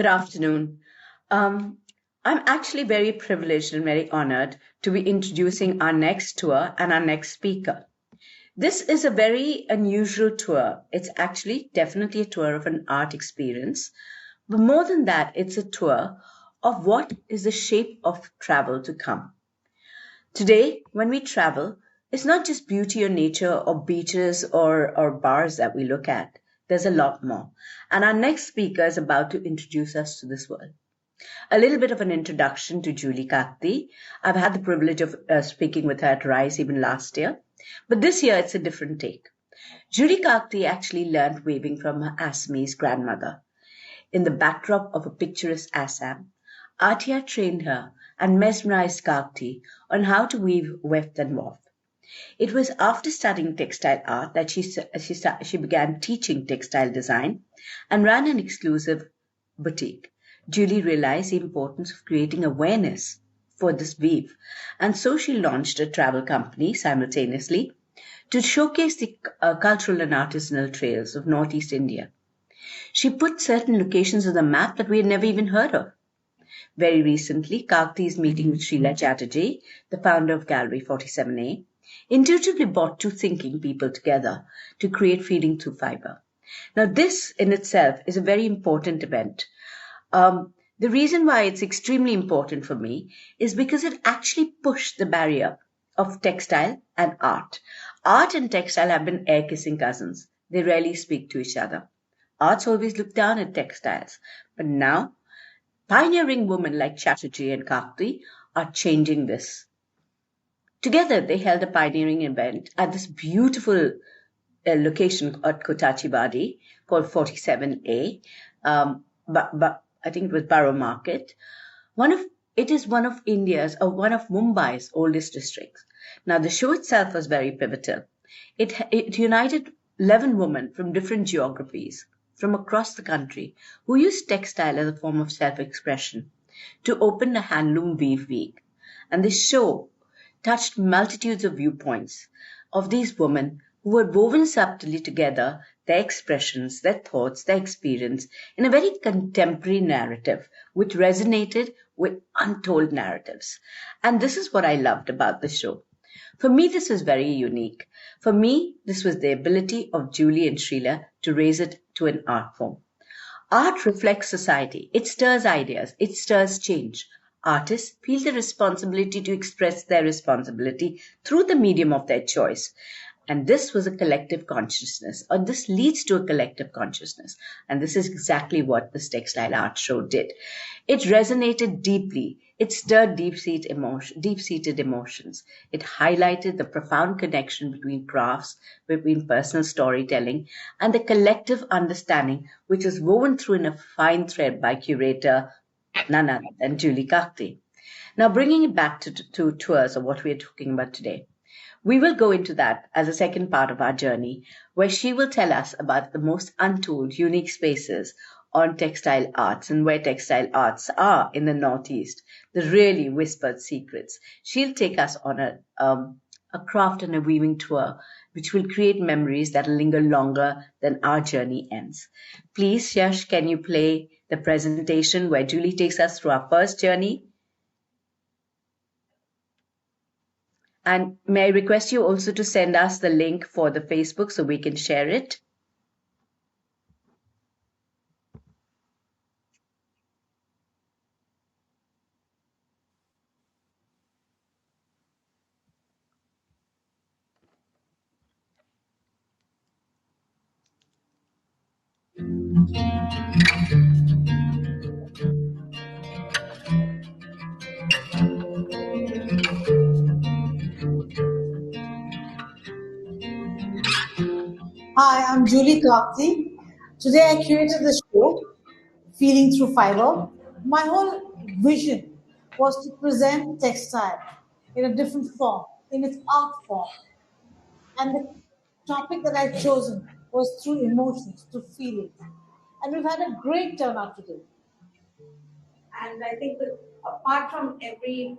Good afternoon. Um, I'm actually very privileged and very honored to be introducing our next tour and our next speaker. This is a very unusual tour. It's actually definitely a tour of an art experience, but more than that, it's a tour of what is the shape of travel to come. Today, when we travel, it's not just beauty or nature or beaches or bars that we look at. There's a lot more. And our next speaker is about to introduce us to this world. A little bit of an introduction to Julie Kagti. I've had the privilege of speaking with her at RISE even last year, but this year it's a different take. Julie Kagti actually learned weaving from her Assamese grandmother. In the backdrop of a picturesque Assam, Atia trained her and mesmerized Kagti on how to weave, weft and wove. It was after studying textile art that she began teaching textile design and ran an exclusive boutique. Julie realized the importance of creating awareness for this weave, and so she launched a travel company simultaneously to showcase the cultural and artisanal trails of Northeast India. She put certain locations on the map that we had never even heard of. Very recently, Kagti is meeting with Sheila Chatterjee, the founder of Gallery 47A, intuitively brought two thinking people together to create Feeling Through Fibre. Now, this in itself is a very important event. The reason why it's extremely important for me is because it actually pushed the barrier of textile and art. Art and textile have been air-kissing cousins. They rarely speak to each other. Arts always look down at textiles. But now, pioneering women like Chatterjee and Kagti are changing this. Together, they held a pioneering event at this beautiful location at Kotachibadi called 47A. But I think it was Borough Market. It is one of India's or one of Mumbai's oldest districts. Now, the show itself was very pivotal. It united 11 women from different geographies from across the country who used textile as a form of self-expression to open a handloom weave week. And this show touched multitudes of viewpoints of these women who had woven subtly together their expressions, their thoughts, their experience in a very contemporary narrative which resonated with untold narratives. And this is what I loved about the show. For me, this was very unique. For me, this was the ability of Julie and Srila to raise it to an art form. Art reflects society. It stirs ideas. It stirs change. Artists feel the responsibility to express their responsibility through the medium of their choice. And this was a collective consciousness, or this leads to a collective consciousness. And this is exactly what this textile art show did. It resonated deeply. It stirred deep-seated emotions. It highlighted the profound connection between crafts, between personal storytelling, and the collective understanding which is woven through in a fine thread by curator none other than Julie Kagti. Now, bringing it back to tours of what we are talking about today. We will go into that as a second part of our journey, where she will tell us about the most untold, unique spaces on textile arts and where textile arts are in the Northeast, the really whispered secrets. She'll take us on a craft and a weaving tour, which will create memories that will linger longer than our journey ends. Please, Yash, can you play the presentation where Julie takes us through our first journey? And may I request you also to send us the link for the Facebook so we can share it? Hi, I'm Julie Kagti. Today I curated the show, Feeling Through Fibre. My whole vision was to present textile in a different form, in its art form. And the topic that I've chosen was through emotions, through feelings. And we've had a great turnout today. And I think that apart from every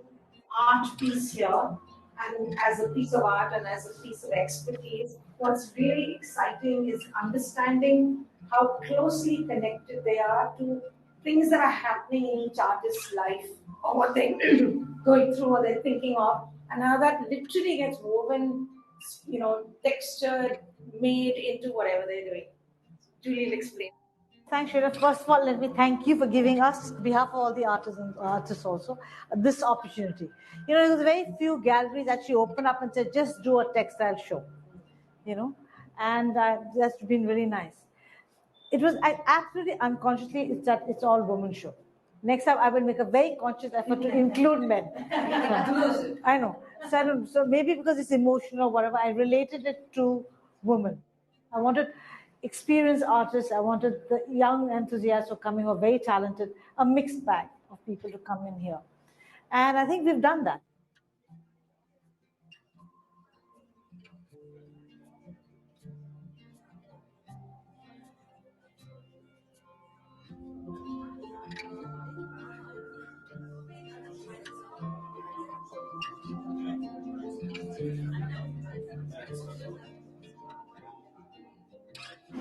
art piece here, and as a piece of art and as a piece of expertise, what's really exciting is understanding how closely connected they are to things that are happening in each artist's life, or what they're going through, or they're thinking of, and how that literally gets woven, textured, made into whatever they're doing. Julie will explain. Thanks, Shreya. First of all, let me thank you for giving us, on behalf of all the artists also, this opportunity. There's very few galleries actually open up and say, just do a textile show, and that's been really nice. It was absolutely unconsciously, it's all women's show. Next time, I will make a very conscious effort to include men. I know. So maybe because it's emotional or whatever, I related it to women. I wanted experienced artists. I wanted the young enthusiasts who are coming, who are very talented, a mixed bag of people to come in here. And I think we've done that.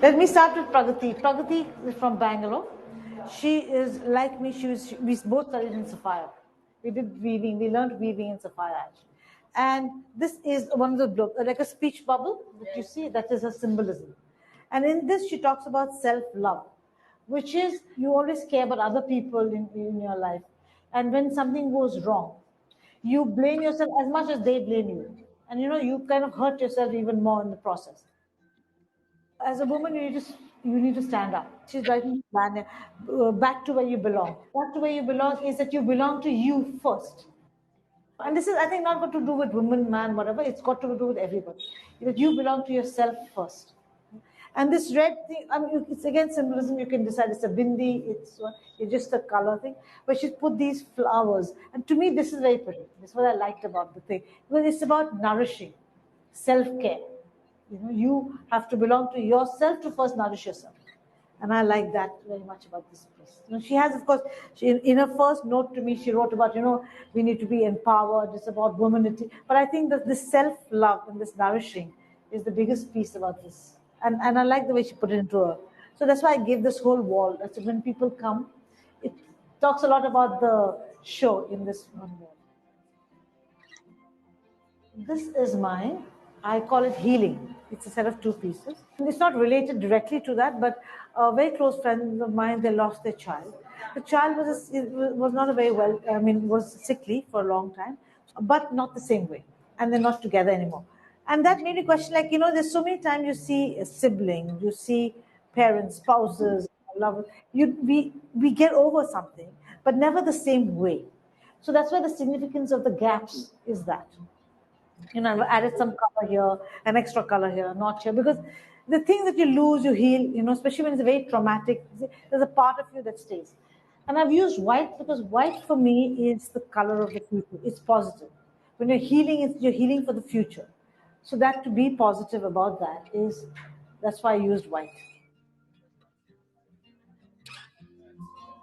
Let me start with Pragati. Pragati is from Bangalore. She is like me. We both studied in Sapphire. We did weaving. We learned weaving in Sapphire actually. And this is one of the like a speech bubble that you see. That is her symbolism. And in this, she talks about self-love, which is you always care about other people in your life. And when something goes wrong, you blame yourself as much as they blame you. And you kind of hurt yourself even more in the process. As a woman, you need to stand up. She's writing back to where you belong. Back to where you belong is that you belong to you first. And this is, I think, not got to do with woman, man, whatever. It's got to do with everybody. That you belong to yourself first. And this red thing, I mean, it's again symbolism. You can decide it's a bindi, it's just a color thing. But she's put these flowers. And to me, this is very pretty. This is what I liked about the thing. Because it's about nourishing, self-care. You have to belong to yourself to first nourish yourself. And I like that very much about this piece. She has, of course, in her first note to me, she wrote about, we need to be empowered. It's about womanity. But I think that this self-love and this nourishing is the biggest piece about this. And I like the way she put it into her. So that's why I gave this whole wall. So when people come, it talks a lot about the show in this one wall. This is mine. I call it healing. It's a set of 2 pieces. And it's not related directly to that, but very close friends of mine, they lost their child. The child was not a very well, was sickly for a long time, but not the same way. And they're not together anymore. And that made me question, there's so many times you see siblings, you see parents, spouses, lovers. We get over something, but never the same way. So that's why the significance of the gaps is that. I've added some color here, an extra color here, a notch here, because the things that you lose, you heal, especially when it's very traumatic, there's a part of you that stays. And I've used white because white for me is the color of the future. It's positive. When you're healing, you're healing for the future. So that to be positive about that's why I used white.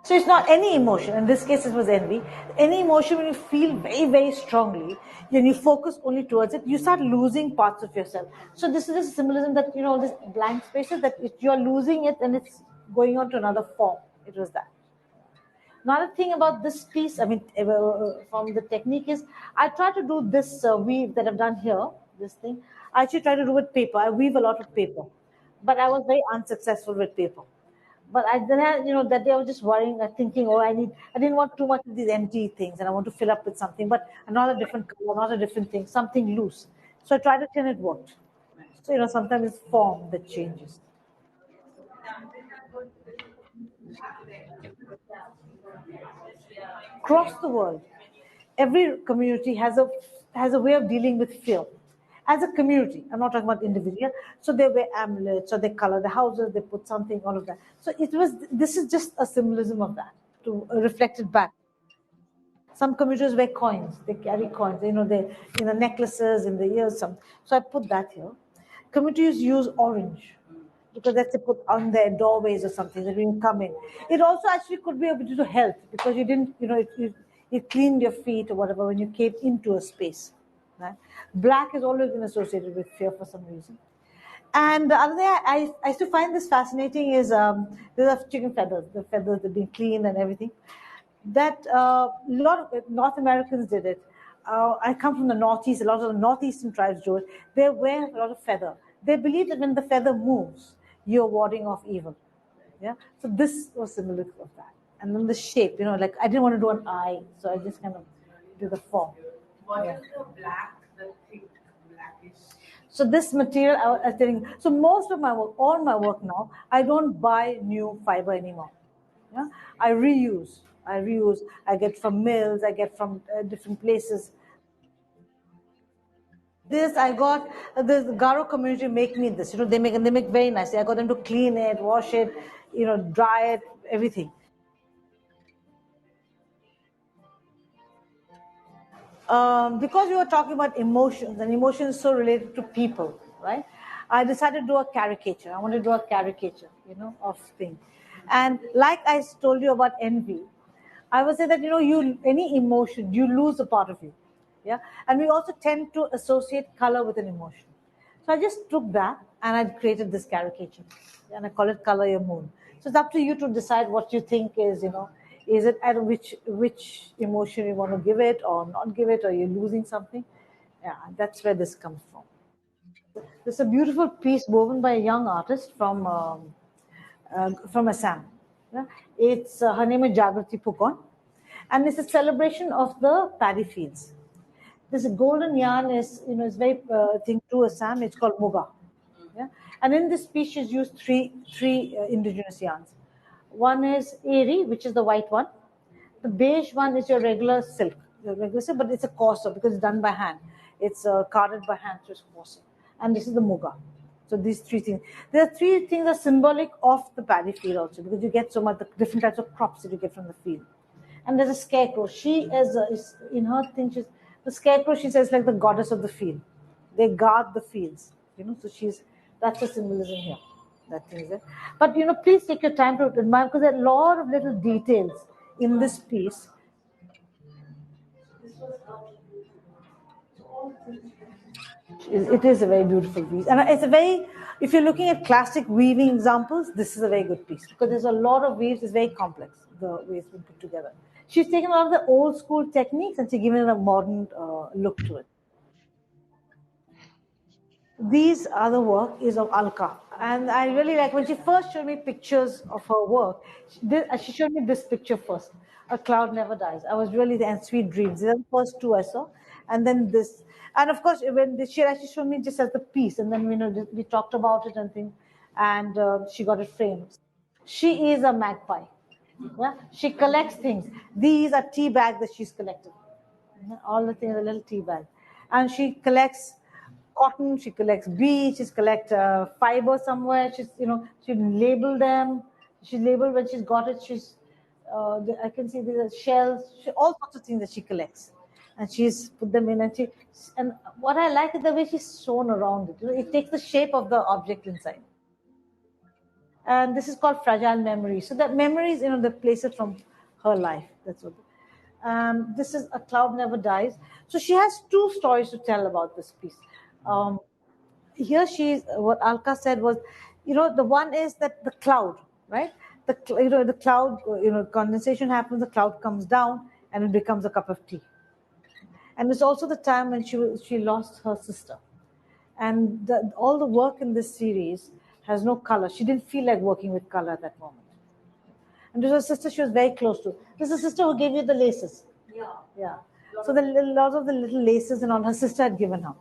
So it's not any emotion. In this case, it was envy. Any emotion, when you feel very, very strongly, and you focus only towards it, you start losing parts of yourself. So this is a symbolism that, all these blank spaces, that you're losing it and it's going on to another form. It was that. Another thing about this piece, from the technique is, I try to do this weave that I've done here, this thing. I actually try to do with paper. I weave a lot of paper. But I was very unsuccessful with paper. But that day I was just worrying, thinking, I didn't want too much of these empty things, and I want to fill up with something, but not a different color, not a different thing, something loose. So I tried it and it worked. So, sometimes it's form that changes. Across the world, every community has a way of dealing with fear. As a community, I'm not talking about individual. So they wear amulets, or they color the houses, they put something, all of that. So this is just a symbolism of that to reflect it back. Some communities wear coins. They carry coins. They necklaces in the ears. So I put that here. Communities use orange because that's they put on their doorways or something that when you come in. It also actually could be a bit to health because you didn't, it cleaned your feet or whatever when you came into a space. Right? Black has always been associated with fear for some reason. And the other thing I used to find this fascinating is there's a chicken feathers, the feathers that being cleaned and everything. That a lot of North Americans did it. I come from the Northeast. A lot of the Northeastern tribes do it. They wear a lot of feather. They believe that when the feather moves, you're warding off evil. Yeah. So this was symbolic of that. And then the shape, like I didn't want to do an eye, so I just kind of do the form. What Yeah. is the black, the thick blackish? So this material, I was telling you, so most of my work, all my work now, I don't buy new fiber anymore. Yeah? I reuse. I get from mills, I get from different places. This I got the Garo community make me this. They make very nicely. I got them to clean it, wash it, dry it, everything. Because we were talking about emotions, and emotions so related to people, right? I decided to do a caricature. I want to do a caricature, of things. And like I told you about envy, I would say that you any emotion you lose a part of you, yeah. And we also tend to associate color with an emotion. So I just took that and I created this caricature, and I call it "Color Your Moon." So it's up to you to decide what you think is it at which emotion you want to give it or not give it, or you're losing something. Yeah, that's where this comes from. This is a beautiful piece woven by a young artist from Assam. Yeah? It's her name is Jagrati Pukon, and it's a celebration of the paddy fields. This golden yarn is very thing to Assam. It's called muga. Yeah? And in this piece, she's used three indigenous yarns. One is Eri, which is the white one. The beige one is your regular silk, but it's a coarser because it's done by hand. It's carded by hand, so it's coarser. And this is the muga. So these three things. There are three things that are symbolic of the paddy field also, because you get so much the different types of crops that you get from the field. And there's a scarecrow. She is in her thing. She's the scarecrow. She says like the goddess of the field. They guard the fields. So that's the symbolism here. That thing is there. But please take your time to admire, because there are a lot of little details in this piece. It is a very beautiful piece, and it's a very. If you're looking at classic weaving examples, this is a very good piece because there's a lot of weaves. It's very complex the way it's been put together. She's taken a lot of the old school techniques and she's given it a modern look to it. These are the work is of Alka, and I really like when she first showed me pictures of her work. She showed me this picture first. A cloud never dies. I was really and sweet dreams. These are the first two I saw, and then this, and of course she actually showed me just as the piece, and then we talked about it and things, and she got it framed. She is a magpie. Yeah, she collects things. These are tea bags that she's collected. All the things, a little tea bag, and she collects cotton. She collects beads. She collects fiber somewhere. She label them. She labeled when she's got it. I can see these shells. All sorts of things that she collects, and she's put them in. And what I like is the way she's sewn around it. It takes the shape of the object inside. And this is called fragile memory. So that memories, the places from her life. That's what. This is A Cloud Never Dies. So she has two stories to tell about this piece. Here what Alka said was, the one is that the cloud, right? The cloud, condensation happens, the cloud comes down, and it becomes a cup of tea. And it's also the time when she lost her sister, and all the work in this series has no color. She didn't feel like working with color at that moment. And this was a sister she was very close to. This is a sister who gave you the laces. Yeah. So the lot of the little laces and all her sister had given her.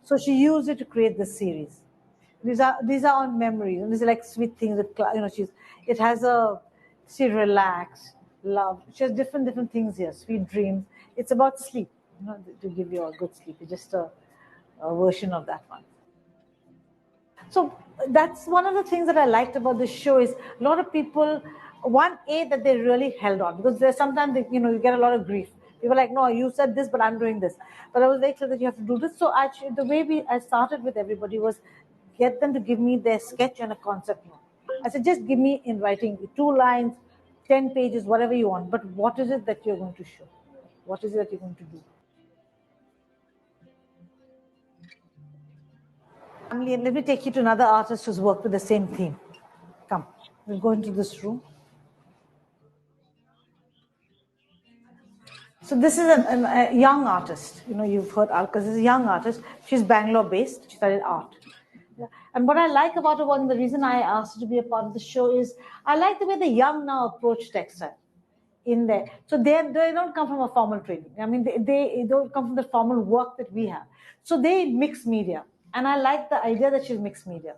So she used it to create this series. These are on memories, and these are like sweet things that it has she relax, love. She has different things here. Sweet dreams. It's about sleep, to give you a good sleep. It's just a version of that one. So that's one of the things that I liked about this show is a lot of people, that they really held on, because there's sometimes you get a lot of grief. People are like, no, you said this, but I'm doing this. But I was very clear that you have to do this. So actually, the way I started with everybody was get them to give me their sketch and a concept note. I said, just give me in writing 2 lines, 10 pages, whatever you want. But what is it that you're going to show? What is it that you're going to do? And let me take you to another artist who's worked with the same theme. Come, we'll go into this room. So this is a young artist. You've heard Alka. This is a young artist. She's Bangalore-based. She studied art. Yeah. And what I like about her, and the reason I asked her to be a part of the show is I like the way the young now approach textile in there. So they don't come from a formal training. I mean, they don't come from the formal work that we have. So they mix media. And I like the idea that she's mixed media.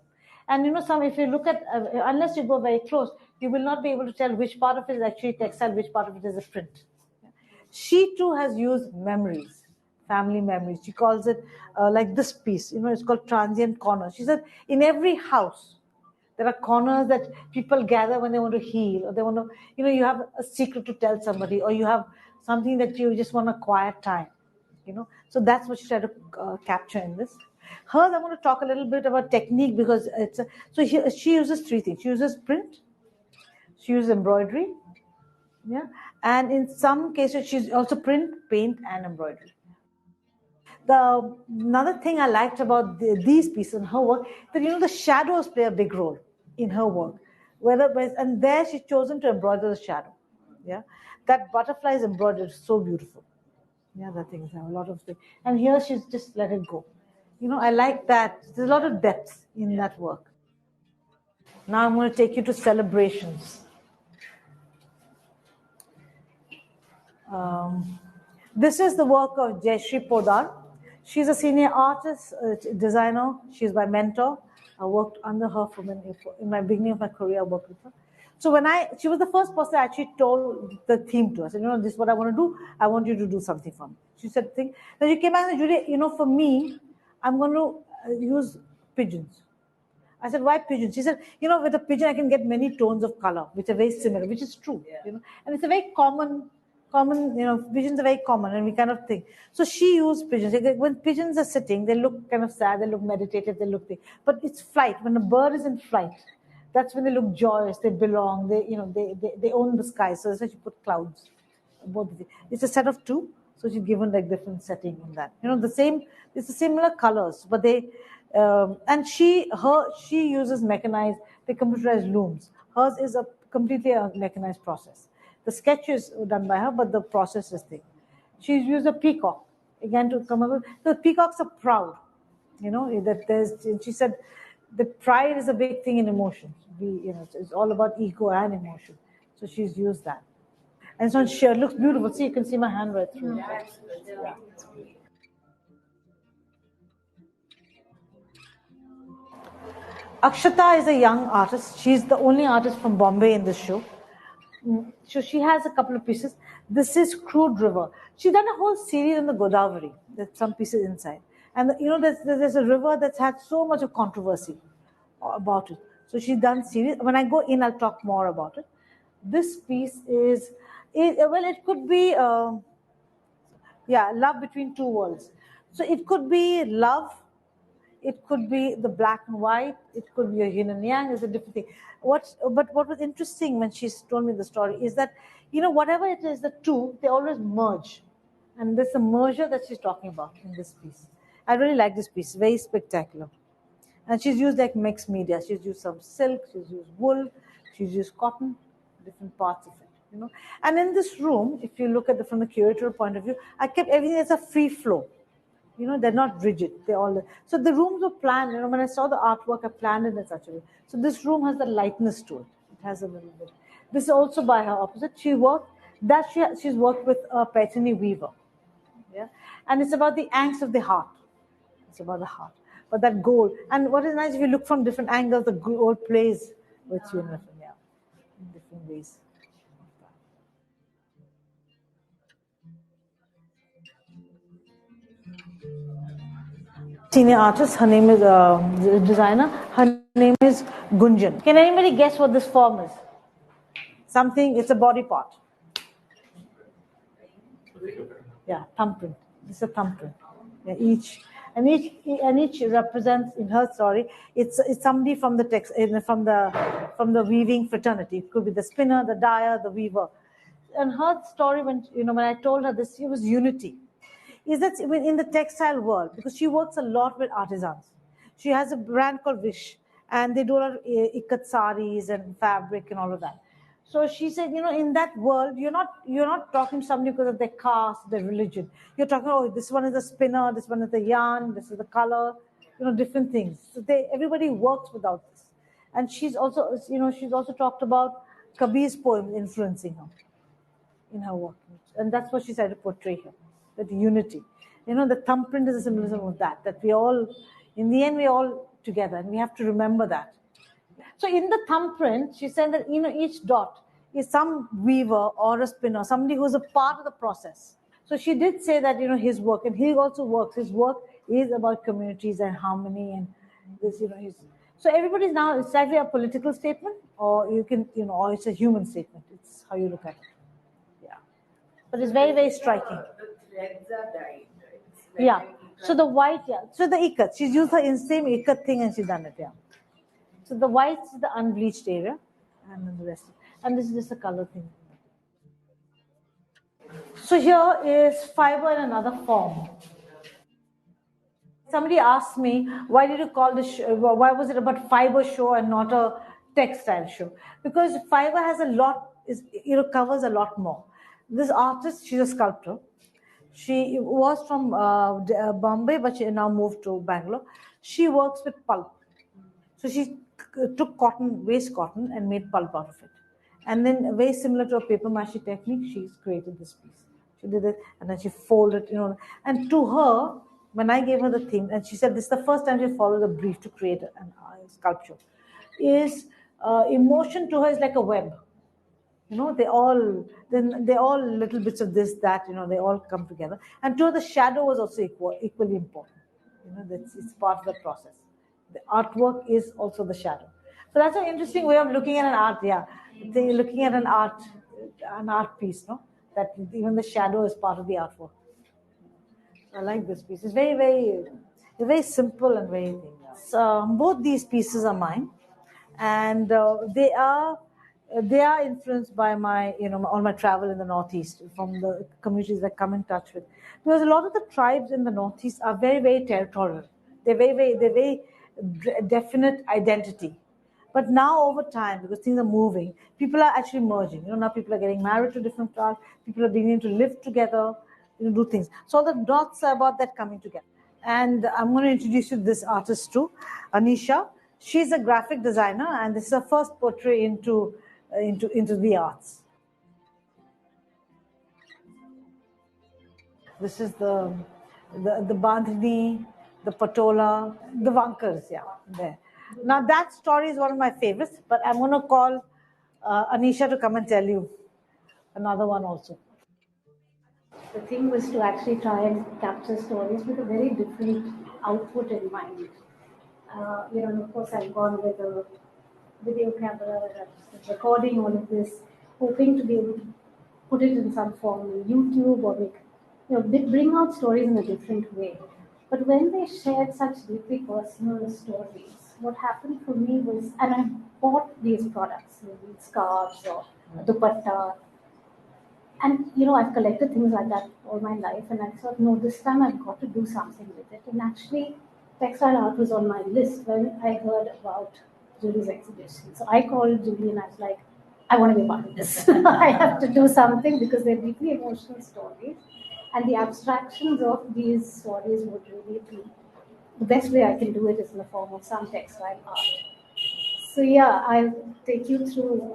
And if you look at, unless you go very close, you will not be able to tell which part of it is actually textile, which part of it is a print. She too has used memories, family memories. She calls it like this piece, it's called transient corners. She said in every house, there are corners that people gather when they want to heal, or they want to, you have a secret to tell somebody, or you have something that you just want a quiet time, So that's what she tried to capture in this. Hers, I want to talk a little bit about technique because she uses three things. She uses print, she uses embroidery, yeah, and in some cases she's also print, paint, and embroidery. Another thing I liked about these pieces in her work, that the shadows play a big role in her work. And there she's chosen to embroider the shadow. Yeah, that butterfly is embroidered so beautiful. Yeah, that thing has a lot of things. And here she's just let it go. I like that. There's a lot of depth in that work. Now I'm going to take you to celebrations. This is the work of Jayashree Podar. She's a senior artist, designer. She's my mentor. I worked under her in my beginning of my career. I worked with her. So she was the first person I actually told the theme to. I said, this is what I want to do. I want you to do something for me. She said, Then she came back and said, Judy, for me, I'm going to use pigeons. I said, why pigeons? She said, with a pigeon, I can get many tones of color, which are very similar, which is true, and it's a very common, pigeons are very common, and we kind of think. So she used pigeons. When pigeons are sitting, they look kind of sad, they look meditative, they look big. But it's flight. When a bird is in flight, that's when they look joyous, they belong, they own the sky. So that's why she put clouds. Both of it. It's a set of two, so she's given like different setting in that. It's the similar colors, but and she uses mechanized, the computerized looms. Hers is a completely a mechanized process. The sketch is done by her, but the process is thing. She's used a peacock again to come up with. The peacocks are proud, she said, the pride is a big thing in emotions. It's all about ego and emotion. So she's used that. And so it looks beautiful. See, you can see my hand right through. Yeah. Akshata is a young artist. She's the only artist from Bombay in this show. So she has a couple of pieces. This is Crude River. She's done a whole series on the Godavari. There's some pieces inside. And there's a river that's had so much of controversy about it. So she's done series. When I go in, I'll talk more about it. This piece it could be, love between two worlds. So it could be love, it could be the black and white, it could be a yin and yang, is a different thing. But what was interesting when she told me the story is that, whatever it is, the two, they always merge. And there's a merger that she's talking about in this piece. I really like this piece, very spectacular. And she's used like mixed media. She's used some silk, she's used wool, she's used cotton, different parts of it. And in this room, if you look at from the curatorial point of view, I kept everything as a free flow. They're not rigid. So the rooms were planned. When I saw the artwork, I planned it in such a way. So this room has the lightness to it. It has a little bit. This is also by her opposite. She's worked with a Paitani weaver. Yeah, and it's about the angst of the heart. It's about the heart. But that gold. And what is nice, if you look from different angles, the gold plays with you in different ways. Senior artist, her name is designer, her name is Gunjan. Can anybody guess what this form is? It's a body part. Yeah, thumbprint. It's a thumbprint. Yeah, each represents, in her story, it's somebody from the weaving fraternity. It could be the spinner, the dyer, the weaver. And her story, when I told her this, it was unity. Is that in the textile world, because she works a lot with artisans. She has a brand called Wish, and they do a lot of ikat saris and fabric and all of that. So she said, in that world, you're not talking to somebody because of their caste, their religion. You're talking, oh, this one is a spinner, this one is the yarn, this is the color, different things. So everybody works without this. And she's also talked about Kabir's poem influencing her in her work. And that's what she tried to portray here, that unity. The thumbprint is a symbolism of that we all, in the end, we're all together, and we have to remember that. So in the thumbprint, she said that, each dot is some weaver or a spinner, somebody who's a part of the process. So she did say that, his work, and he also works, his work is about communities and harmony and this, so everybody's now, it's actually a political statement, or you can, or it's a human statement. It's how you look at it. Yeah. But it's very, very striking. The threads are dyed, right? Yeah. So the white, yeah. So the ikat, she's used the same ikat thing and she's done it, yeah. So the white is the unbleached area, and then the rest. And this is just a color thing. So here is fiber in another form. Somebody asked me, why did you call this show, why was it about fiber show and not a textile show? Because fiber has a lot, covers a lot more. This artist, she's a sculptor. She was from Bombay, but she now moved to Bangalore. She works with pulp. So she took waste cotton, and made pulp out of it. And then, very similar to a paper mache technique, she's created this piece. She did it, and then she folded, And to her, when I gave her the theme, and she said this is the first time she followed a brief to create a sculpture, is emotion to her is like a web. They're all little bits of this, that, they all come together. And to her, the shadow was also equally important. It's part of the process. The artwork is also the shadow. So that's an interesting way of looking at an art. Yeah, they're looking at an art piece. No, that even the shadow is part of the artwork. I like this piece. It's very, very, very simple and very. So both these pieces are mine, and they are influenced by my, all my travel in the Northeast, from the communities that come in touch with. Because a lot of the tribes in the Northeast are very, very territorial. They're very definite identity. But now, over time, because things are moving, people are actually merging. Now people are getting married to different tribes. People are beginning to live together, do things. So the dots are about that coming together. And I'm going to introduce you to this artist too, Anisha. She's a graphic designer, and this is her first portray into the arts. This is the bandhani, the patola, the vankars, yeah, there. Now that story is one of my favorites, but I'm going to call Anisha to come and tell you another one also. The thing was to actually try and capture stories with a very different output in mind. And of course, I've gone with a video camera, recording all of this, hoping to be able to put it in some form on YouTube or bring out stories in a different way. But when they shared such deeply personal stories, what happened for me was, and I bought these products, these scarves or dupatta, and I've collected things like that all my life, and I thought, no, this time I've got to do something with it. And actually, textile art was on my list when I heard about Julie's exhibition. So I called Julie and I was like, I want to be a part of this. I have to do something because they're deeply emotional stories. And the abstractions of these stories would really be the best way I can do it is in the form of some textile art. So yeah, I'll take you through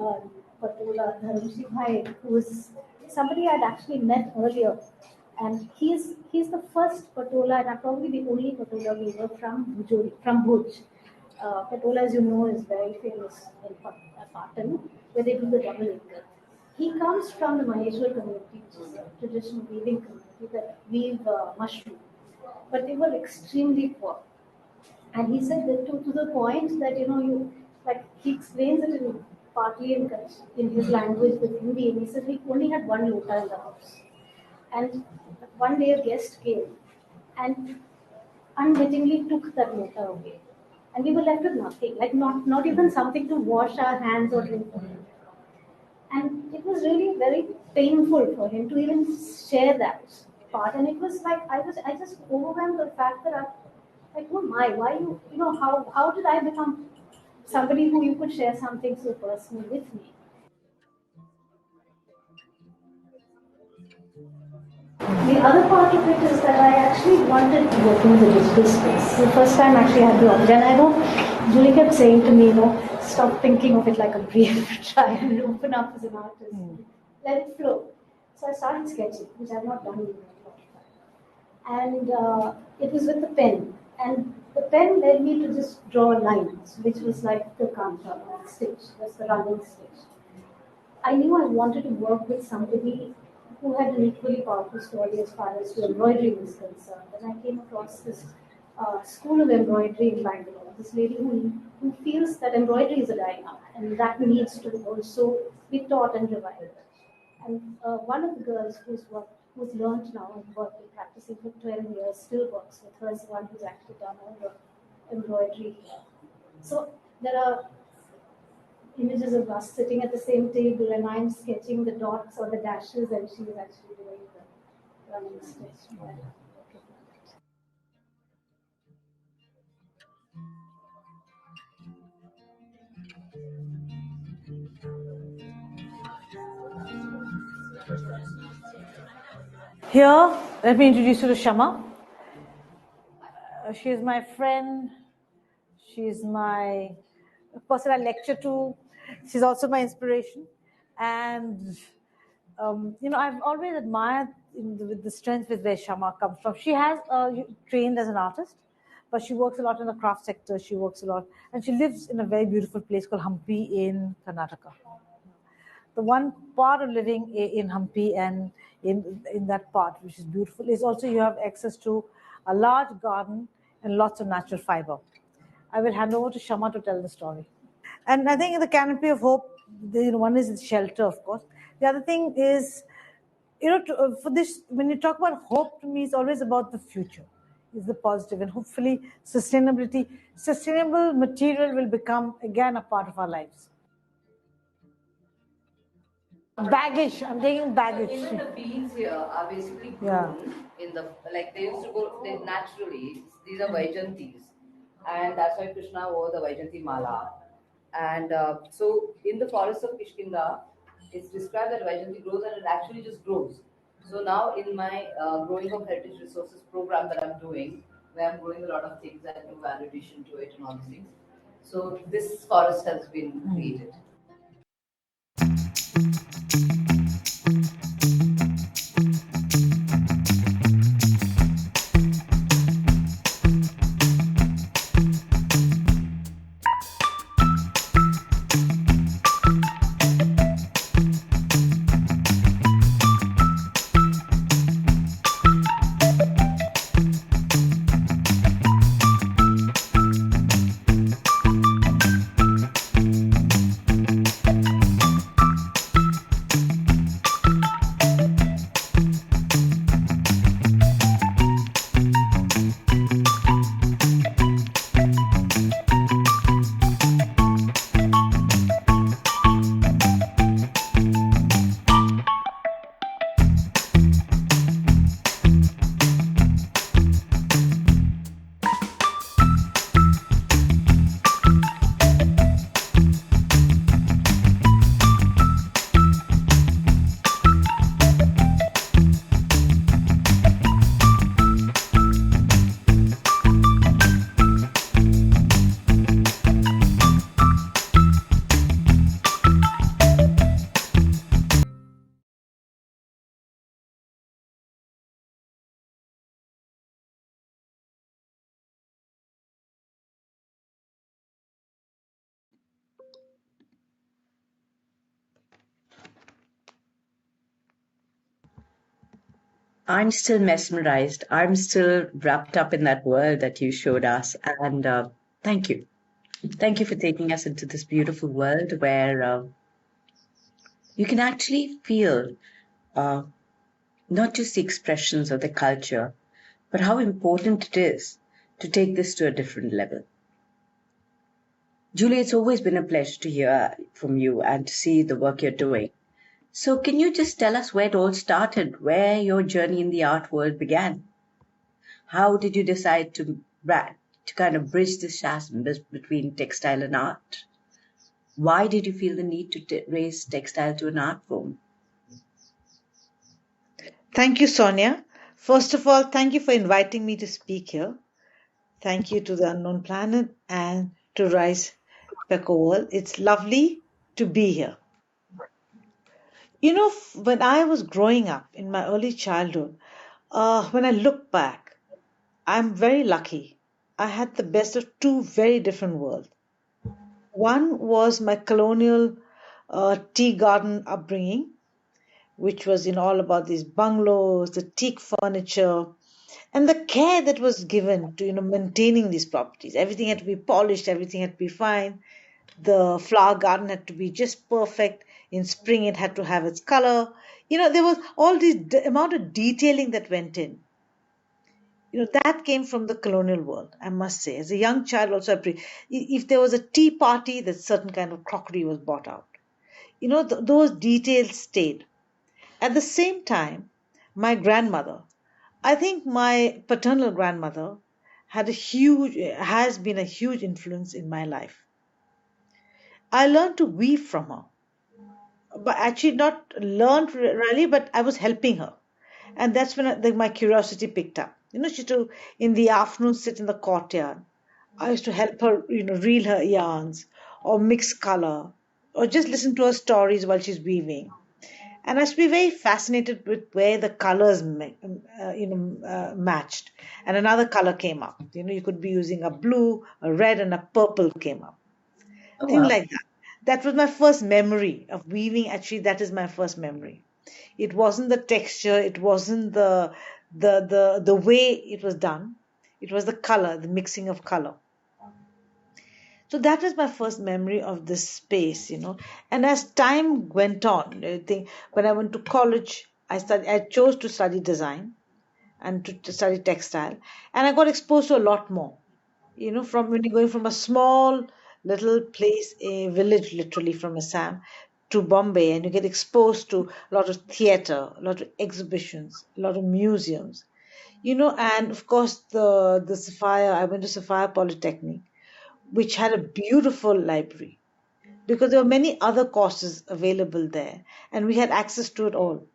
Patola Dharamshi Bhai, who is somebody I'd actually met earlier. And he's the first Patola, and probably the only Patola weaver from Bhuj. Patola, as you know, is very famous in Patan, where they do the double ikat. He comes from the Maheshwar community, which is a traditional weaving community that weave mushroom. But they were extremely poor. And he said that to the point that, he explains it partly in his language with Hindi, and he said he only had one lota in the house. And one day a guest came and unwittingly took that lota away. And we were left with nothing, like not even something to wash our hands or drink from. And it was really very painful for him to even share that part. And it was like I just overwhelmed the fact that Like, oh my, why how did I become somebody who you could share something so personal with me? The other part of it is that I actually wanted to work in the digital space. The first time I actually had the opportunity, and I know Julie kept saying to me, stop thinking of it like a brief, try and open up as an artist, let it flow. So I started sketching, which I've not done in a lot of time. And it was with the pen. And the pen led me to just draw lines, which was like the kanta, the stitch, that's the running stitch. I knew I wanted to work with somebody who had an equally powerful story as far as the embroidery was concerned. And I came across this school of embroidery in Bangalore, this lady who feels that embroidery is a dying art and that needs to also be taught and revived. And one of the girls who's learned now and worked and practicing for 12 years still works with her, is the one who's actually done all the embroidery here. So there are images of us sitting at the same table and I'm sketching the dots or the dashes and she's actually doing the running stitch. Here, let me introduce you to Shama. She is my friend. She's my person I lecture to. She's also my inspiration. And, I've always admired the strength with where Shama comes from. She has trained as an artist, but she works a lot in the craft sector. She works a lot. And she lives in a very beautiful place called Hampi in Karnataka. The one part of living in Hampi and in that part, which is beautiful, is also you have access to a large garden and lots of natural fiber. I will hand over to Shama to tell the story. And I think in the canopy of hope, one is shelter, of course. The other thing is, for this, when you talk about hope, to me, it's always about the future. Is the positive, and hopefully sustainable material will become again a part of our lives. Baggage. I'm taking baggage. So even the beads here are basically grown in the they used to go naturally. These are Vaijantis, and that's why Krishna wore the Vaijanti mala. And so in the forest of Kishkinda, it's described that Vaijanti grows and it actually just grows. So now in my growing of heritage resources program that I'm doing, where I'm growing a lot of things and do value addition to it and all these things. So this forest has been created. I'm still mesmerized. I'm still wrapped up in that world that you showed us. And thank you. Thank you for taking us into this beautiful world where you can actually feel not just the expressions of the culture, but how important it is to take this to a different level. Julie, it's always been a pleasure to hear from you and to see the work you're doing. So can you just tell us where it all started, where your journey in the art world began? How did you decide to to kind of bridge this chasm between textile and art? Why did you feel the need to raise textile to an art form? Thank you, Sonia. First of all, thank you for inviting me to speak here. Thank you to the Unknown Planet and to RISE PECOWOrld. It's lovely to be here. When I was growing up in my early childhood, when I look back, I'm very lucky. I had the best of two very different worlds. One was my colonial tea garden upbringing, which was all about these bungalows, the teak furniture, and the care that was given to maintaining these properties. Everything had to be polished, everything had to be fine. The flower garden had to be just perfect. In spring, it had to have its color. There was all this amount of detailing that went in. That came from the colonial world, I must say. As a young child, also, if there was a tea party, that certain kind of crockery was bought out. Those details stayed. At the same time, my grandmother, I think my paternal grandmother, has been a huge influence in my life. I learned to weave from her, but actually not learned really, but I was helping her. And that's when my curiosity picked up. She used to, in the afternoon, sit in the courtyard. I used to help her, reel her yarns or mix color or just listen to her stories while she's weaving. And I used to be very fascinated with where the colors, matched. And another color came up. You could be using a blue, a red, and a purple came up. Oh, Things wow. like that. That was my first memory of weaving. Actually, that is my first memory. It wasn't the texture, it wasn't the way it was done. It was the color, the mixing of color. So that was my first memory of this space. And as time went on, I think when I went to college, I chose to study design and to study textile, and I got exposed to a lot more. From when you're going from a small little place, a village literally from Assam to Bombay, and you get exposed to a lot of theater, a lot of exhibitions, a lot of museums. And of course the Sapphire, I went to Sapphire Polytechnic, which had a beautiful library because there were many other courses available there, and we had access to it all.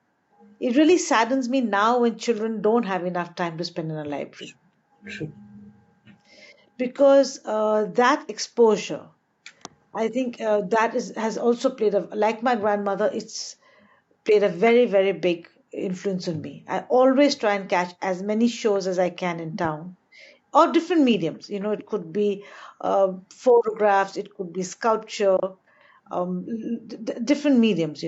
It really saddens me now when children don't have enough time to spend in a library True. because that exposure, I think that has also played like my grandmother, it's played a very, very big influence on me. I always try and catch as many shows as I can in town or different mediums. It could be photographs, it could be sculpture, different mediums.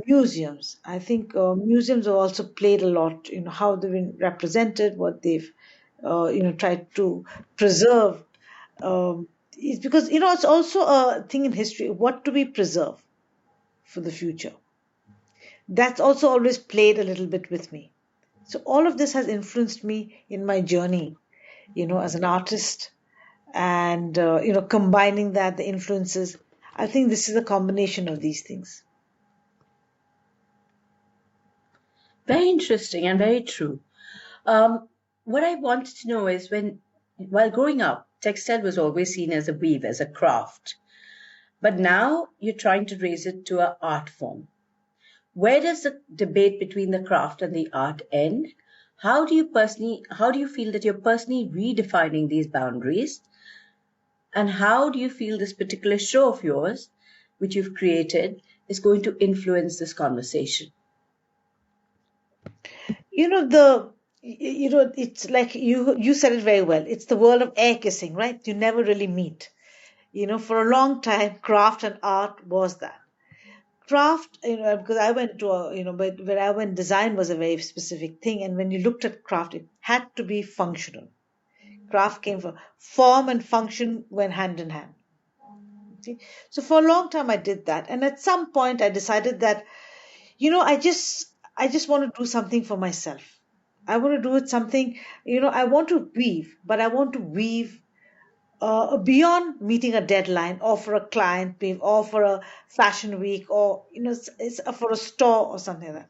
Museums. I think museums have also played a lot. How they've been represented, what they've tried to preserve. It's because it's also a thing in history. What do we preserve for the future? That's also always played a little bit with me. So all of this has influenced me in my journey, as an artist, and combining that the influences. I think this is a combination of these things. Very interesting and very true. What I wanted to know is while growing up, textile was always seen as a weave, as a craft. But now you're trying to raise it to an art form. Where does the debate between the craft and the art end? How do you feel that you're personally redefining these boundaries? And how do you feel this particular show of yours, which you've created, is going to influence this conversation? It's like you said it very well. It's the world of air kissing, right? You never really meet. For a long time, craft and art was that. Craft, because I went to but where I went, design was a very specific thing, and when you looked at craft, it had to be functional. Craft came from form and function went hand in hand. See? So for a long time, I did that, and at some point, I decided that I just want to do something for myself. I want to do it something. I want to weave, but I want to weave beyond meeting a deadline or for a client or for a fashion week or it's for a store or something like that.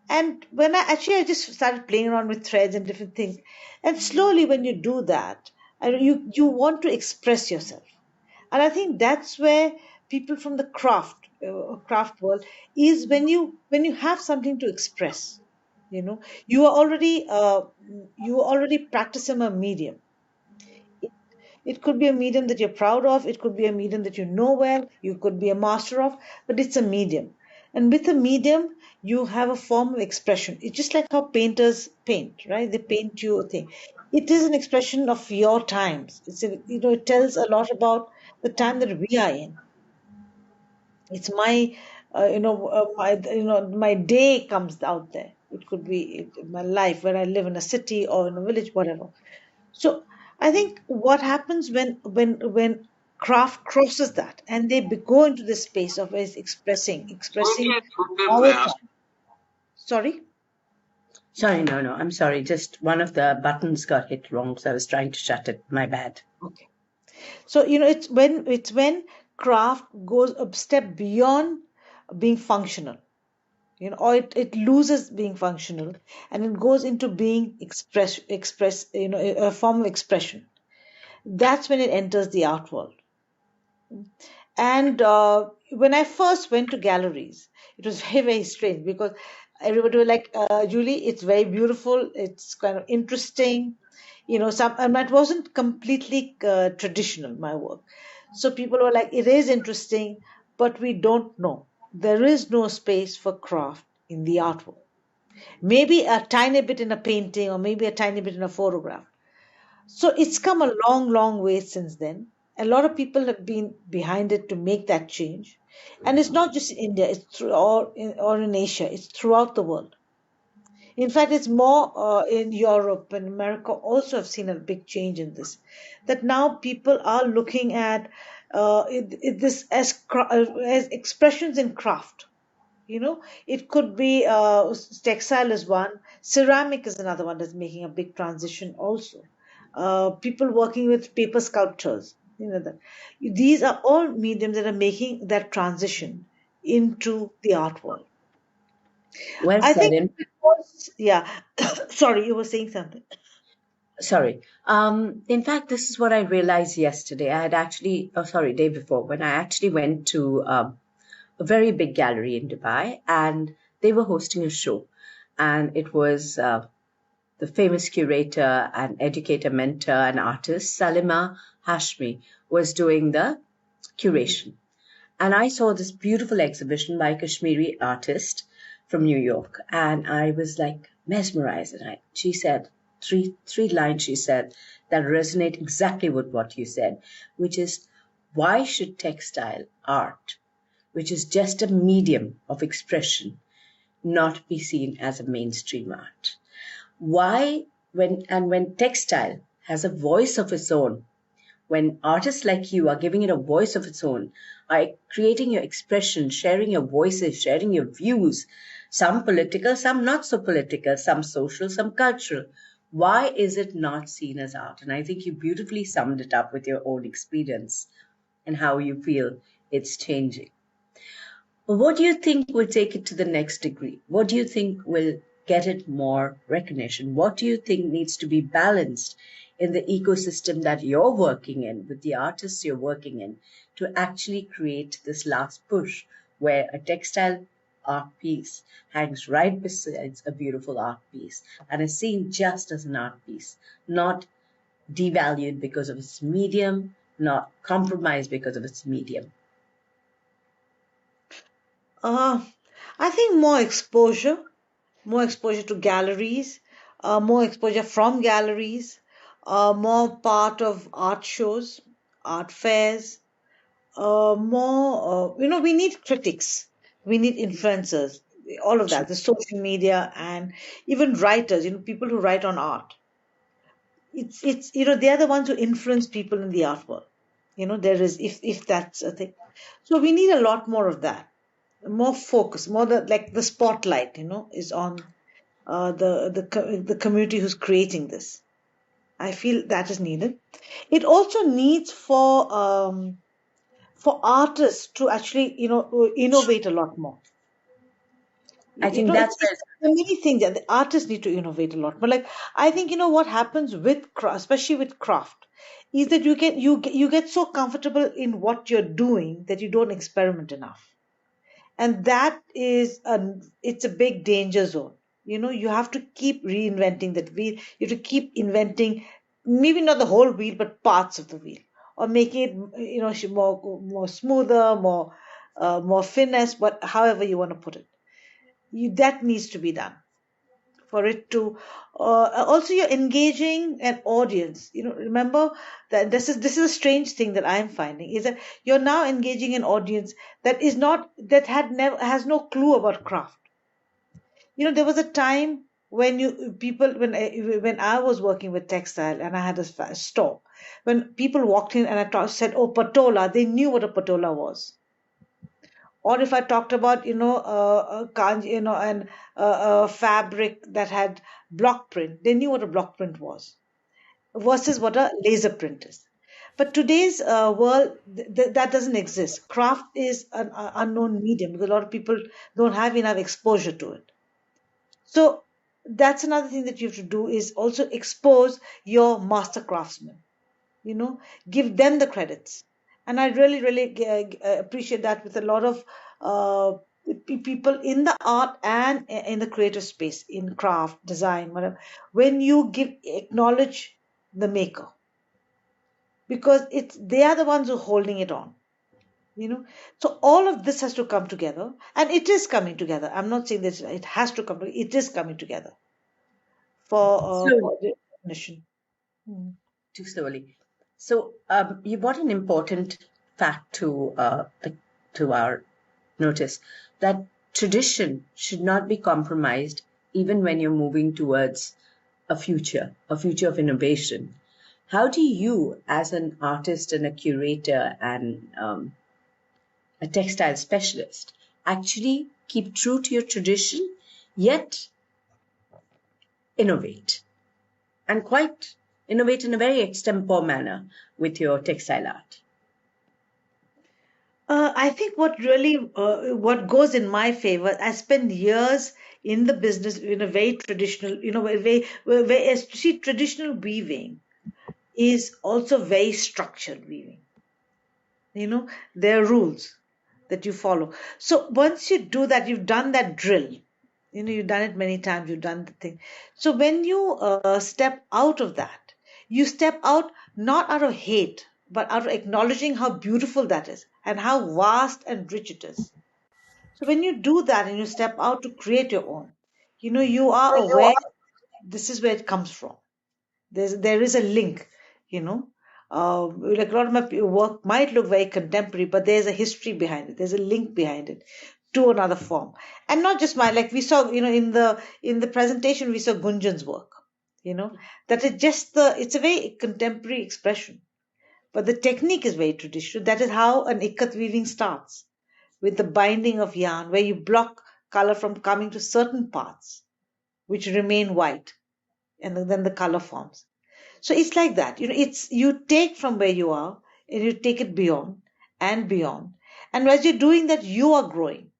And when I just started playing around with threads and different things, and slowly when you do that, and you want to express yourself, and I think that's where people from the craft world is when you have something to express, you know, you are already practicing a medium. It could be a medium that you're proud of, it could be a medium that you know well, you could be a master of, but it's a medium. And with a medium, you have a form of expression. It's just like how painters paint, right? They paint you a thing. It is an expression of your times. It tells a lot about the time that we are in. It's my day comes out there. It could be my life where I live in a city or in a village, whatever. So I think what happens when craft crosses that and they go into this space of is expressing our time. Sorry. Sorry, no, I'm sorry. Just one of the buttons got hit wrong, so I was trying to shut it. My bad. Okay. So it's when craft goes a step beyond being functional, or it loses being functional and it goes into being express, a form of expression. That's when it enters the art world. And when I first went to galleries, it was very, very strange because everybody was like, Julie, it's very beautiful. It's kind of interesting. And that wasn't completely traditional, my work. So people were like, it is interesting, but we don't know. There is no space for craft in the art world. Maybe a tiny bit in a painting or maybe a tiny bit in a photograph. So it's come a long, long way since then. A lot of people have been behind it to make that change. And it's not just in India, it's or in Asia, it's throughout the world. In fact, it's more in Europe and America also have seen a big change in this. That now people are looking at this as expressions in craft. It could be textile is one, ceramic is another one that's making a big transition also. People working with paper sculptures, that these are all mediums that are making that transition into the art world. Well I said. think because, yeah, sorry, you were saying something. Sorry. In fact, this is what I realized yesterday. I had actually, oh, sorry, day before, when I actually went to a very big gallery in Dubai, and they were hosting a show, and it was the famous curator and educator, mentor, and artist Salima Hashmi was doing the curation. And I saw this beautiful exhibition by a Kashmiri artist from New York, and I was like mesmerized. And she said three lines. She said that resonate exactly with what you said, which is, why should textile art, which is just a medium of expression, not be seen as a mainstream art? Why, when textile has a voice of its own, when artists like you are giving it a voice of its own, are creating your expression, sharing your voices, sharing your views, some political, some not so political, some social, some cultural, why is it not seen as art? And I think you beautifully summed it up with your own experience and how you feel it's changing. What do you think will take it to the next degree? What do you think will get it more recognition? What do you think needs to be balanced in the ecosystem that you're working in, with the artists you're working in, to actually create this last push where a textile art piece hangs right beside a beautiful art piece and is seen just as an art piece, not devalued because of its medium, not compromised because of its medium? Uh, I think more exposure to galleries, more exposure from galleries, more part of art shows, art fairs, we need critics, we need influencers, all of that, the social media and even writers, people who write on art. They're the ones who influence people in the art world. There is, if that's a thing. So we need a lot more of that, more focus, more like the spotlight, is on the community who's creating this. I feel that is needed. It also needs for artists to actually innovate a lot more. I You think know, that's where there are many things that the artists need to innovate a lot. But like, I think, what happens with craft, especially with craft, is that you get so comfortable in what you're doing that you don't experiment enough, and that is it's a big danger zone. You have to keep reinventing that wheel. You have to keep inventing, maybe not the whole wheel but parts of the wheel, or making it more smoother, more finesse, but however you want to put it, that needs to be done for it to also you're engaging an audience. Remember that this is a strange thing that I'm finding, is that you're now engaging an audience that had never has no clue about craft. There was a time when when I was working with textile and I had a store, when people walked in and said, "Oh, patola," they knew what a patola was. Or if I talked about, and fabric that had block print, they knew what a block print was versus what a laser print is. But today's world, that doesn't exist. Craft is an unknown medium because a lot of people don't have enough exposure to it. So that's another thing that you have to do, is also expose your master craftsmen. you know Give them the credits. And I really really appreciate that with a lot of uh, people in the art and in the creative space, in craft design, whatever, when you give acknowledge the maker, because they are the ones who are holding it on. So all of this has to come together, and it is coming together. I'm not saying that it has to come together. It is coming together slowly, for the recognition. Mm. too slowly. So you brought an important fact to our notice, that tradition should not be compromised even when you're moving towards a future of innovation. How do you, as an artist and a curator and a textile specialist, actually keep true to your tradition, yet innovate, and quite innovate in a very extempore manner with your textile art? I think what goes in my favor, I spent years in the business in a very traditional, see, traditional weaving is also very structured weaving. There are rules that you follow. So once you do that, you've done that drill. You've done it many times, you've done the thing. So when you step out of that, you step out not out of hate, but out of acknowledging how beautiful that is and how vast and rich it is. So when you do that and you step out to create your own, you are aware this is where it comes from. There is a link, you know. Like a lot of my work might look very contemporary, but there's a history behind it. There's a link behind it to another form, and not just mine. Like we saw, in the presentation, we saw Gunjan's work. That is just it's a very contemporary expression, but the technique is very traditional. That is how an ikat weaving starts, with the binding of yarn, where you block color from coming to certain parts, which remain white, and then the color forms. So it's like that. It's you take from where you are and you take it beyond and beyond. And as you're doing that, you are growing.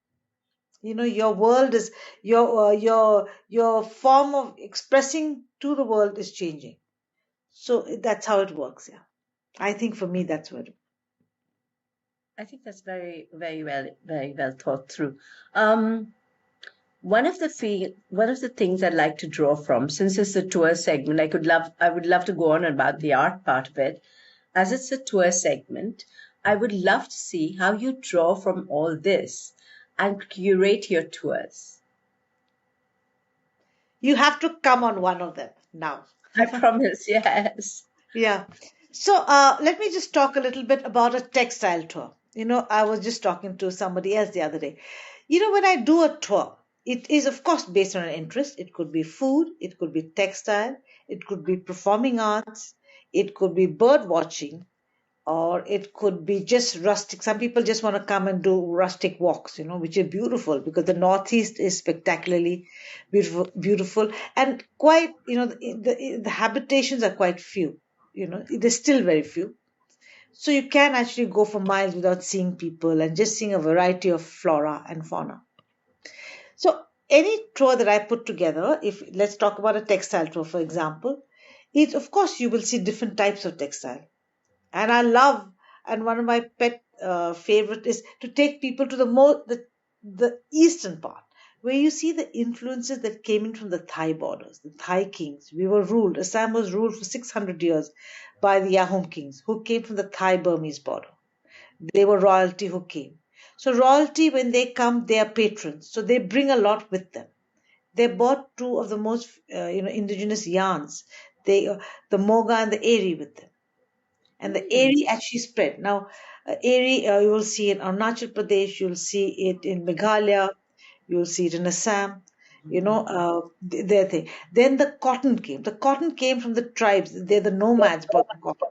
Your world is your form of expressing to the world is changing. So that's how it works. Yeah, I think for me that's what. I think that's very well thought through. Um, one of the things I'd like to draw from, since it's a tour segment, I would love to go on about the art part of it. As it's a tour segment, I would love to see how you draw from all this and curate your tours. You have to come on one of them now. I promise, yes. Yeah. So let me just talk a little bit about a textile tour. I was just talking to somebody else the other day. When I do a tour, it is, of course, based on an interest. It could be food, it could be textile, it could be performing arts, it could be bird watching, or it could be just rustic. Some people just want to come and do rustic walks, which are beautiful because the Northeast is spectacularly beautiful, and quite, the habitations are quite few. There's still very few. So you can actually go for miles without seeing people and just seeing a variety of flora and fauna. So any tour that I put together, if let's talk about a textile tour, for example, it of course you will see different types of textile. And I love, and one of my pet favorite is to take people to the eastern part, where you see the influences that came in from the Thai borders, the Thai kings. We were ruled, Assam was ruled for 600 years by the Yahom kings, who came from the Thai Burmese border. They were royalty who came. So royalty, when they come, they are patrons. So they bring a lot with them. They bought two of the most, indigenous yarns. The Moga and the Eri with them, and the Eri actually spread. Now, Eri, you will see in Arunachal Pradesh, you'll see it in Meghalaya, you'll see it in Assam, their thing. Then the cotton came. The cotton came from the tribes. They're the nomads brought the cotton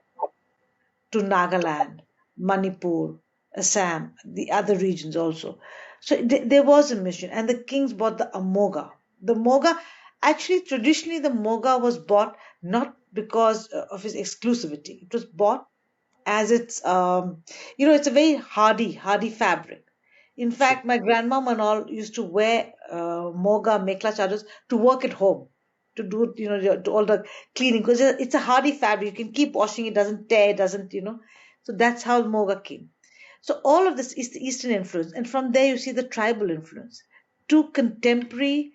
to Nagaland, Manipur, Assam, the other regions also. So there was a mission, and the kings bought the Amoga. The Moga, actually, traditionally, the Moga was bought not because of its exclusivity. It was bought as it's a very hardy fabric. In fact, my grandmom and all used to wear Moga mekla chadors to work at home, to do to all the cleaning, because it's a hardy fabric. You can keep washing, it doesn't tear, it doesn't. So that's how Moga came. So all of this is the Eastern influence, and from there you see the tribal influence to contemporary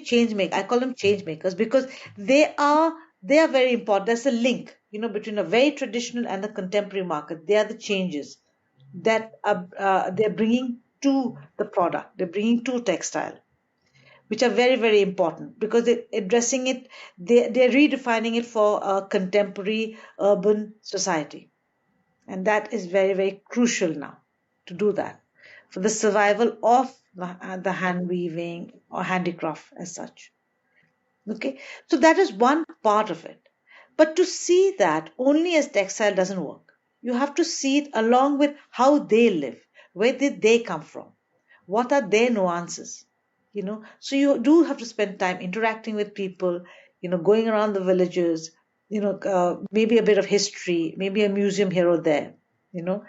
change make. I call them change makers because they are very important. There's a link, between a very traditional and the contemporary market. They are the changes that they're bringing to the product. They're bringing to textile, which are very, very important because they're addressing it. They're redefining it for a contemporary urban society. And that is very, very crucial now to do that for the survival of the hand weaving or handicraft as such. Okay, so that is one part of it. But to see that only as textile doesn't work. You have to see it along with how they live. Where did they come from? What are their nuances? So you do have to spend time interacting with people, going around the villages, maybe a bit of history, maybe a museum here or there, you know.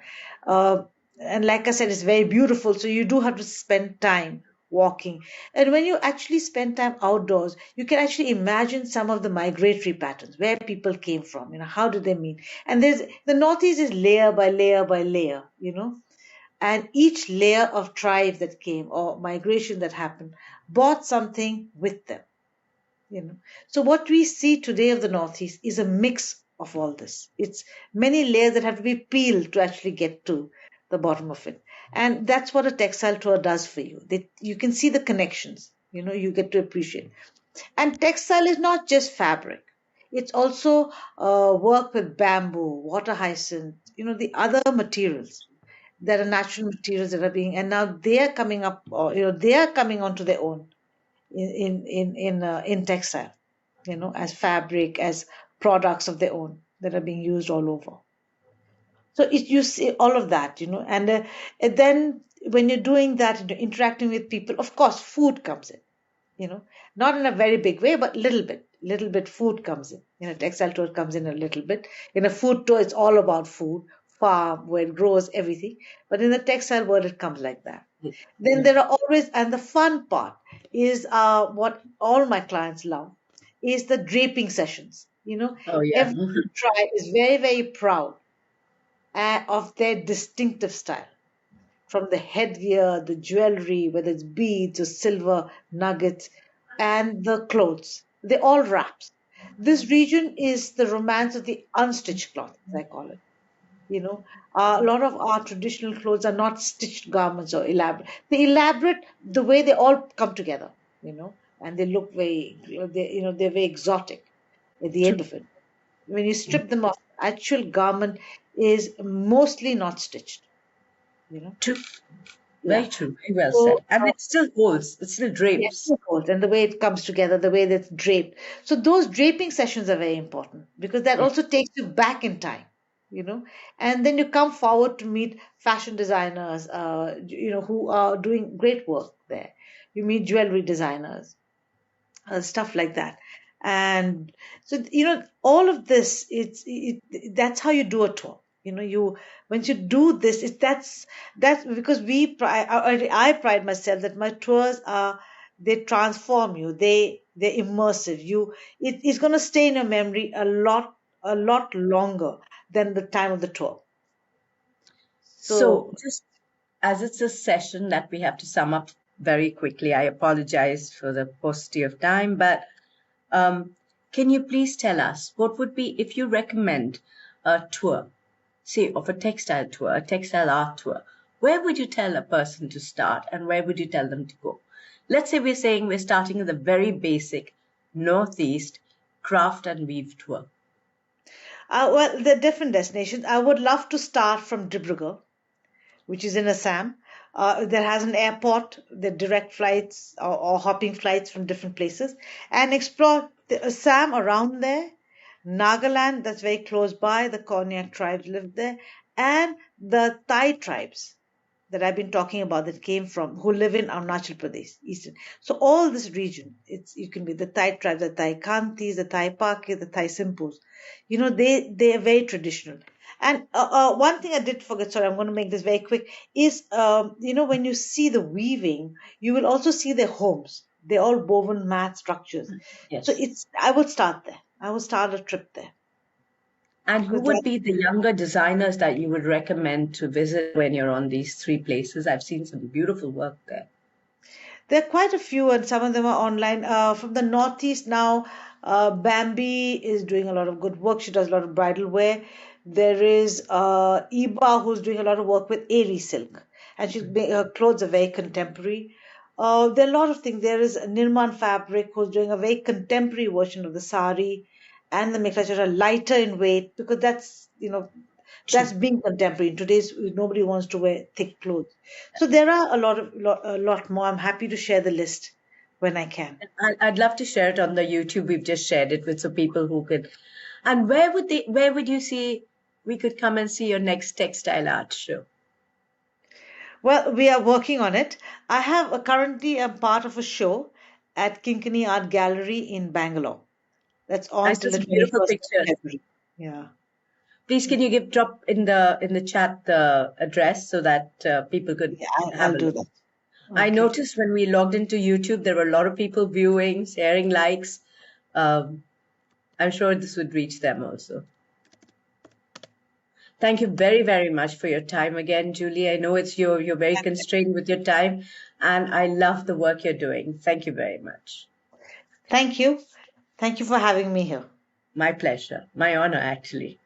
Uh, and like I said, it's very beautiful. So you do have to spend time walking. And when you actually spend time outdoors, you can actually imagine some of the migratory patterns, where people came from, how did they meet? And the Northeast is layer by layer by layer, and each layer of tribe that came or migration that happened brought something with them. So what we see today of the Northeast is a mix of all this. It's many layers that have to be peeled to actually get to the bottom of it. And that's what a textile tour does for you. You can see the connections, you get to appreciate. And textile is not just fabric. It's also work with bamboo, water hyacinth, the other materials that are natural materials that are being, and now they are coming up, or they are coming onto their own in textile, as fabric, as products of their own that are being used all over. So you see all of that, and then when you're doing that, interacting with people, of course, food comes in, not in a very big way, but little bit food comes in. Textile tour comes in a little bit. In a food tour, it's all about food, farm, where it grows, everything. But in the textile world, it comes like that. Then there are always, and the fun part is what all my clients love, is the draping sessions. Oh, yeah. Every tribe is very, very proud of their distinctive style. From the headgear, the jewelry, whether it's beads or silver nuggets, and the clothes. They're all wraps. This region is the romance of the unstitched cloth, as I call it. A lot of our traditional clothes are not stitched garments or elaborate. They elaborate the way they all come together, and they look they're very exotic at the end of it. When you strip them off, the actual garment is mostly not stitched, True. Yeah. Very true. Very well So, said. And it still holds. It still yes, drapes. of course, and the way it comes together, the way that's draped. So those draping sessions are very important because that Yeah. also takes you back in time, and then you come forward to meet fashion designers, who are doing great work there. You meet jewelry designers, stuff like that. And so, all of this, that's how you do a tour. You once you do this, that's because I pride myself that my tours are they transform you. They're immersive. It's going to stay in your memory a lot longer than the time of the tour. So, So just as it's a session that we have to sum up very quickly, I apologize for the paucity of time, but can you please tell us what would be if you recommend a tour, say of a textile tour, a textile art tour, where would you tell a person to start and where would you tell them to go? Let's say we're saying we're starting with a very basic Northeast craft and weave tour. well, there are different destinations. I would love to start from Dibrugarh, which is in Assam. That has an airport, the direct flights or hopping flights from different places, and explore the Assam around there, Nagaland, that's very close by. The Konyak tribes live there, and the Thai tribes that I've been talking about that came from who live in Arunachal Pradesh, eastern. So all this region, it's you can be the Thai tribes, the Thai Kagtis, the Thai Pake, the Thai Simpos. They are very traditional. And one thing I did forget, sorry, I'm going to make this very quick, is when you see the weaving, you will also see their homes. They're all woven mat structures. So Yes. I would start there. I would start a trip there And who because would be the younger designers that you would recommend to visit when you're on these three places? I've seen some beautiful work there. there are quite a few, and some of them are online. From the Northeast now, Bambi is doing a lot of good work. She does a lot of bridal wear. There is Iba who's doing a lot of work with Airy silk, and her clothes are very contemporary. There are a lot of things. There is Nirman Fabric who's doing a very contemporary version of the sari and the mikla chador, lighter in weight because that's being contemporary. In today's nobody wants to wear thick clothes. So there are a lot more. I'm happy to share the list when I can. I'd love to share it on the YouTube. We've just shared it with some people who could. And where would you see we could come and see your next textile art show? Well, we are working on it. I have currently a part of a show at Kinkani Art Gallery in Bangalore. That's I on saw till the some beautiful 21st of pictures. February. Yeah. Please, can you drop in the chat the address so that people could Yeah, have I'll a do look? that. I Okay. noticed when we logged into YouTube, there were a lot of people viewing, sharing likes. Um, I'm sure this would reach them also. Thank you very, very much for your time again, Julie. I know you're very constrained with your time, and I love the work you're doing. Thank you very much. Thank you. Thank you for having me here. My pleasure. My honor, actually.